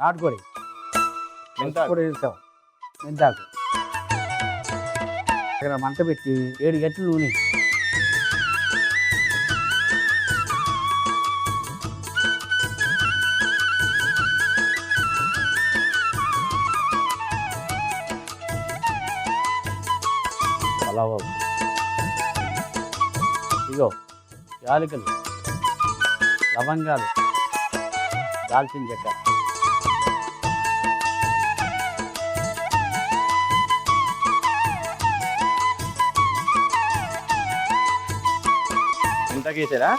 నాటుకోడి పొడి వేసాం, మెంతాకు ఇక్కడ మంట పెట్టి 7 గంటలు నూనె, పలావ్ ఇగో యాలకులు, లవంగాలు, దాల్చిన చెక్క, ఇంతకు వేసారా?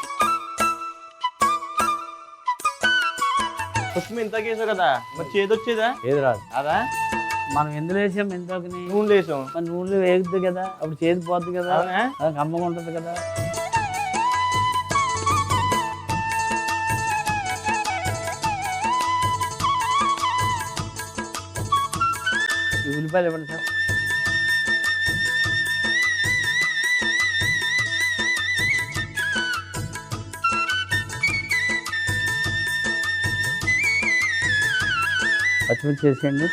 ఫస్ట్ ఇంతకు వేసావు కదా, మరి చేదు వచ్చేదా? ఏది రాదు. అదా మనం ఎందులో వేసాం మెంతాకుని? నూనెలు వేసాం. మన నూనెలో వేగుద్ది కదా, అప్పుడు చేదు పోద్ది కదా, అవునా? అది కమ్మగా ఉంటుంది కదా. ఈ ఉల్లిపాయలు ఇవ్వండి సార్. పచ్చిమిర్చి వేసేయండి.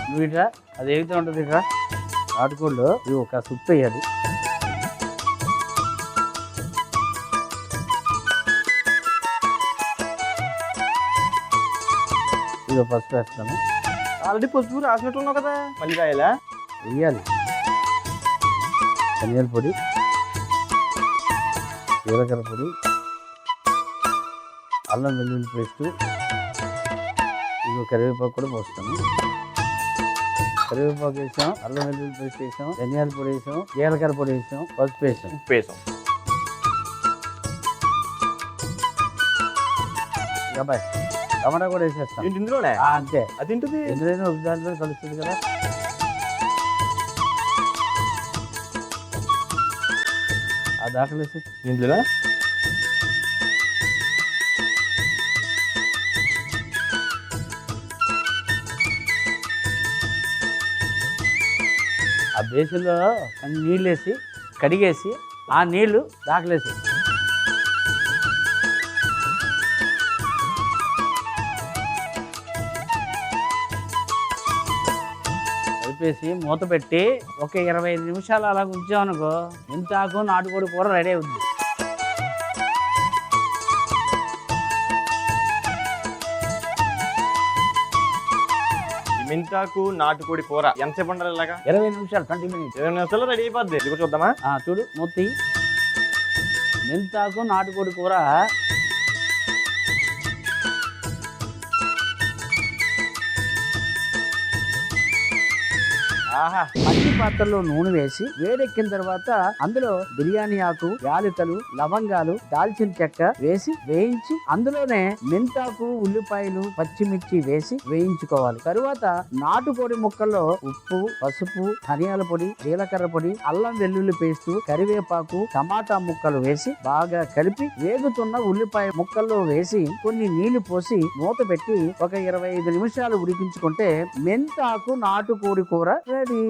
నువ్వు ఇట్రా, అది ఏగుతూ ఉంటుంది. ఇట్రా నాటుకోళ్ళు ఇది ఒక సుప్పు వేయాలి. ఇదిగో పసుపు వేస్తాను. ఆల్రెడీ పసుపు రాసినట్టున్నావు కదా, మళ్ళీ రాయాలా? వేయాలి. ధనియాల పొడి, జీలకర్ర పొడి, అల్లం వెల్లుల్లి పేస్టు, ఇదిగో కరివేపాకు కూడా పోస్తాను. కరివేపాకు వేసాం, అల్లం వెల్లుల్లి పేస్ట్ వేసాం, ధనియాల పొడి వేసాం, జీలకర్ర పొడి వేసాం, పసుపు వేసాం, ఉప్పు వేసాం. అబ్బాయి టమాటా కూడా వేసేస్తాం. ఏంటి ఇందులోనే? అంతే, అది ఏంటిది? ఎందులోనే ఒక దాంట్లో కలుస్తుంది కదా. ఆ దాంట్లో వేసి ఇందులోనా? ఆ బేసిన్లో అన్ని నీళ్ళు వేసి కడిగేసి ఆ నీళ్లు దాకలేసి కలిపేసి మూత పెట్టి ఒక 25 నిమిషాలు అలా ఉంచామనుకో, మెంతాకు నాటుకోడి కూర రెడీ అవుద్ది. మెంతాకు నాటుకోడి కూర ఎంతసేపు ఉండాలి? ఇలాగా 20 నిమిషాలు, 20 మినిట్స్. 20 నిమిషాల్లో రెడీ అయిపోద్ది. ఇది కూడా చూద్దామా? చూడు మూతి. మెంతాకు నాటుకోడి కూర ఆహా. మట్టి పాత్రలో నూనె వేసి వేడెక్కిన తర్వాత అందులో బిర్యానీ ఆకు, యాలకులు, లవంగాలు, దాల్చిన చెక్క వేసి వేయించి అందులోనే మెంతాకు, ఉల్లిపాయలు, పచ్చిమిర్చి వేసి వేయించుకోవాలి. తరువాత నాటుకోడి ముక్కల్లో ఉప్పు, పసుపు, ధనియాల పొడి, జీలకర్ర పొడి, అల్లం వెల్లుల్లి పేస్టు, కరివేపాకు, టమాటా ముక్కలు వేసి బాగా కలిపి వేగుతున్న ఉల్లిపాయ ముక్కల్లో వేసి కొన్ని నీళ్లు పోసి మూత పెట్టి ఒక 25 నిమిషాలు ఉడికించుకుంటే మెంతాకు నాటుకోడి కూర రెడీ.